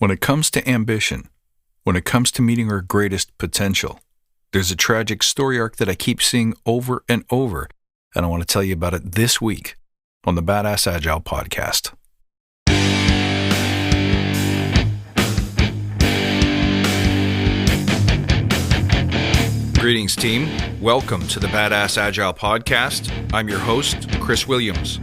When it comes to ambition, when it comes to meeting our greatest potential, there's a tragic story arc that I keep seeing over and over, and I want to tell you about it this week on the Badass Agile podcast. Greetings, team. Welcome to the Badass Agile podcast. I'm your host, Chris Williams.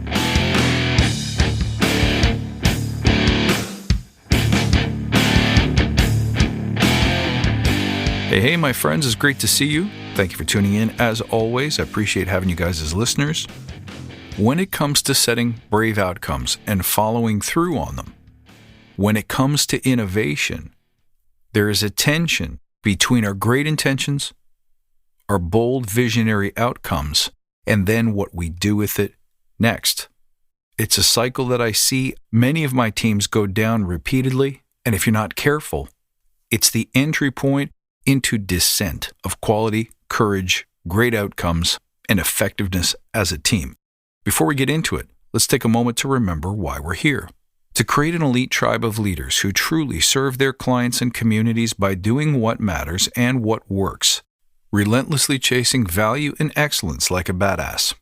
Hey, my friends, it's great to see you. Thank you for tuning in. As always, I appreciate having you guys as listeners. When it comes to setting brave outcomes and following through on them, when it comes to innovation, there is a tension between our great intentions, our bold visionary outcomes, and then what we do with it next. It's a cycle that I see many of my teams go down repeatedly, and if you're not careful, it's the entry point into descent of quality, courage, great outcomes, and effectiveness as a team. Before we get into it, let's take a moment to remember why we're here. To create an elite tribe of leaders who truly serve their clients and communities by doing what matters and what works, relentlessly chasing value and excellence like a badass.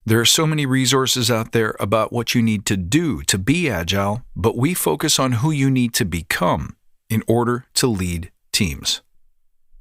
There are so many resources out there about what you need to do to be agile, but we focus on who you need to become in order to lead teams.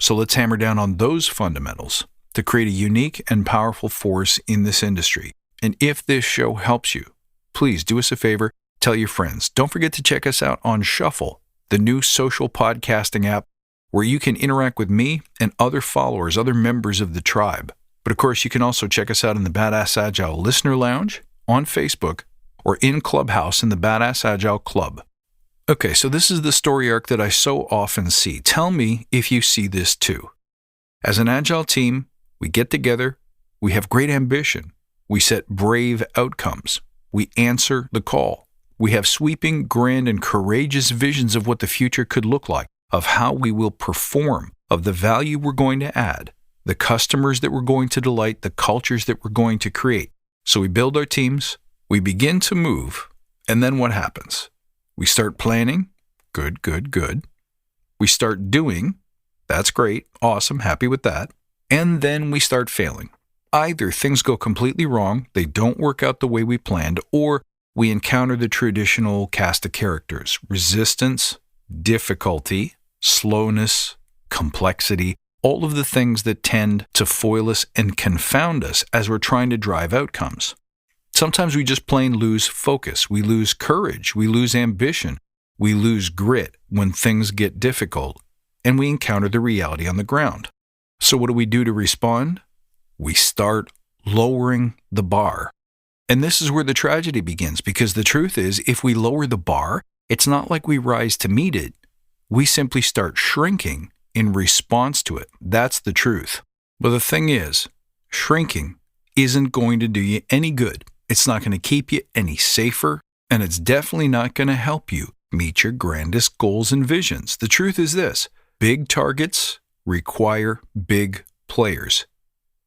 So let's hammer down on those fundamentals to create a unique and powerful force in this industry. And if this show helps you, please do us a favor, tell your friends. Don't forget to check us out on Shuffle, the new social podcasting app where you can interact with me and other followers, other members of the tribe. But of course, you can also check us out in the Badass Agile Listener Lounge on Facebook or in Clubhouse in the Badass Agile Club. Okay, so this is the story arc that I so often see. Tell me if you see this too. As an Agile team, we get together, we have great ambition, we set brave outcomes, we answer the call, we have sweeping, grand, and courageous visions of what the future could look like, of how we will perform, of the value we're going to add, the customers that we're going to delight, the cultures that we're going to create. So we build our teams, we begin to move, and then what happens? We start planning, good. We start doing, that's great, awesome, happy with that. And then we start failing. Either things go completely wrong, they don't work out the way we planned, or we encounter the traditional cast of characters, resistance, difficulty, slowness, complexity, all of the things that tend to foil us and confound us as we're trying to drive outcomes. Sometimes we just plain lose focus, we lose courage, we lose ambition, we lose grit when things get difficult, and we encounter the reality on the ground. So what do we do to respond? We start lowering the bar. And this is where the tragedy begins, because the truth is, if we lower the bar, it's not like we rise to meet it. We simply start shrinking in response to it. That's the truth. But the thing is, shrinking isn't going to do you any good. It's not going to keep you any safer, and it's definitely not going to help you meet your grandest goals and visions. The truth is this: big targets require big players.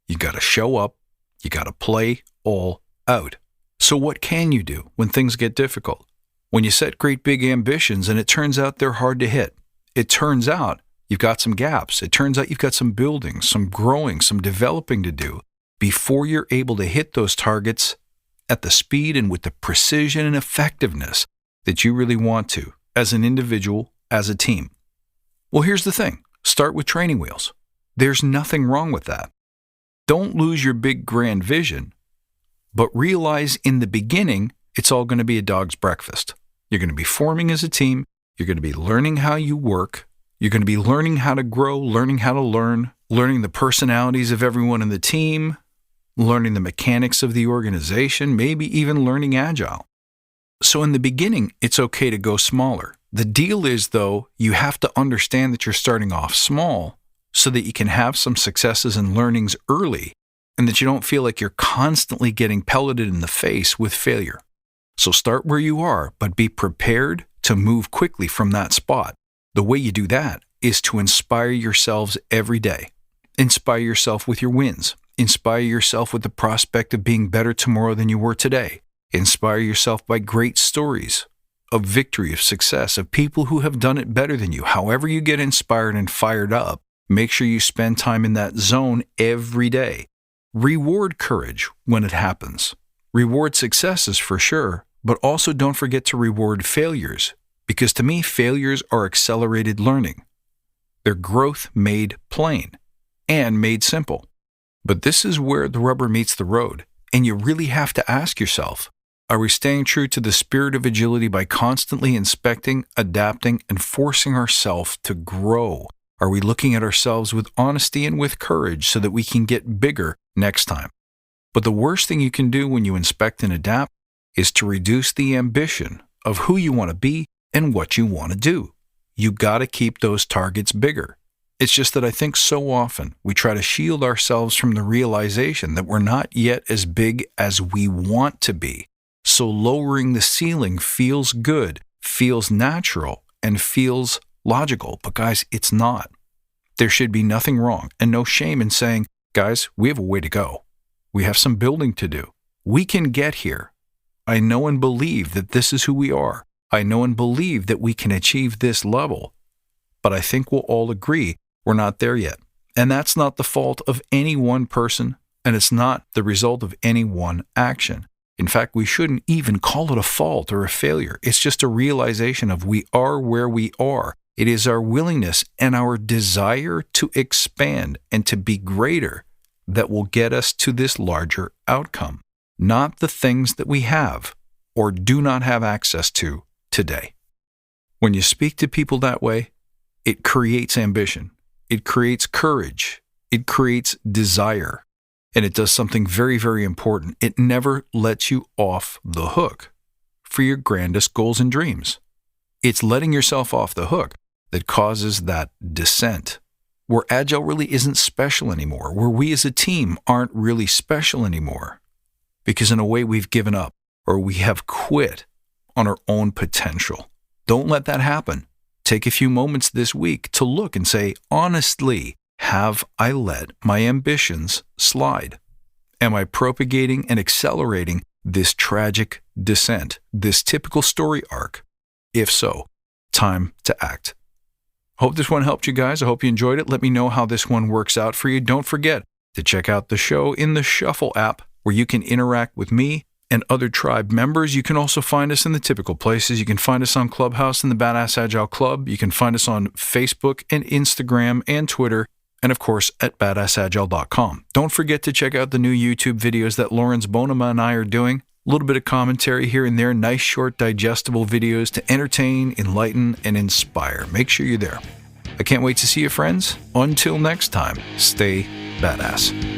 You got to show up. You got to play all out. So what can you do when things get difficult? When you set great big ambitions and it turns out they're hard to hit. It turns out you've got some gaps. It turns out you've got some building, some growing, some developing to do before you're able to hit those targets at the speed and with the precision and effectiveness that you really want to as an individual, as a team. Well, here's the thing. Start with training wheels. There's nothing wrong with that. Don't lose your big grand vision, but realize in the beginning, it's all going to be a dog's breakfast. You're going to be forming as a team. You're going to be learning how you work. You're going to be learning how to grow, learning how to learn, learning the personalities of everyone in the team, learning the mechanics of the organization, maybe even learning Agile. So in the beginning, it's okay to go smaller. The deal is, though, you have to understand that you're starting off small so that you can have some successes and learnings early and that you don't feel like you're constantly getting pelleted in the face with failure. So start where you are, but be prepared to move quickly from that spot. The way you do that is to inspire yourselves every day. Inspire yourself with your wins. Inspire yourself with the prospect of being better tomorrow than you were today. Inspire yourself by great stories of victory, of success, of people who have done it better than you. However you get inspired and fired up, make sure you spend time in that zone every day. Reward courage when it happens. Reward successes for sure, but also don't forget to reward failures, because to me, failures are accelerated learning. They're growth made plain and made simple. But this is where the rubber meets the road, and you really have to ask yourself, are we staying true to the spirit of agility by constantly inspecting, adapting, and forcing ourselves to grow? Are we looking at ourselves with honesty and with courage so that we can get bigger next time? But the worst thing you can do when you inspect and adapt is to reduce the ambition of who you want to be and what you want to do. You got to keep those targets bigger. It's just that I think so often we try to shield ourselves from the realization that we're not yet as big as we want to be. So lowering the ceiling feels good, feels natural, and feels logical. But guys, it's not. There should be nothing wrong and no shame in saying, guys, we have a way to go. We have some building to do. We can get here. I know and believe that this is who we are. I know and believe that we can achieve this level. But I think we'll all agree we're not there yet. And that's not the fault of any one person, and it's not the result of any one action. In fact, we shouldn't even call it a fault or a failure. It's just a realization of we are where we are. It is our willingness and our desire to expand and to be greater that will get us to this larger outcome, not the things that we have or do not have access to today. When you speak to people that way, it creates ambition. It creates courage. It creates desire. And it does something very, very important. It never lets you off the hook for your grandest goals and dreams. It's letting yourself off the hook that causes that descent, where Agile really isn't special anymore, where we as a team aren't really special anymore, because in a way we've given up or we have quit on our own potential. Don't let that happen. Take a few moments this week to look and say, honestly, have I let my ambitions slide? Am I propagating and accelerating this tragic descent, this typical story arc? If so, time to act. Hope this one helped you guys. I hope you enjoyed it. Let me know how this one works out for you. Don't forget to check out the show in the Shuffle app, where you can interact with me and other tribe members. You can also find us in the typical places. You can find us on Clubhouse in the Badass Agile Club. You can find us on Facebook and Instagram and Twitter, and of course at badassagile.com. Don't forget to check out the new YouTube videos that Lawrence Bonema and I are doing. A little bit of commentary here and there, nice short digestible videos to entertain, enlighten, and inspire. Make sure you're there. I can't wait to see you, friends. Until next time, stay badass.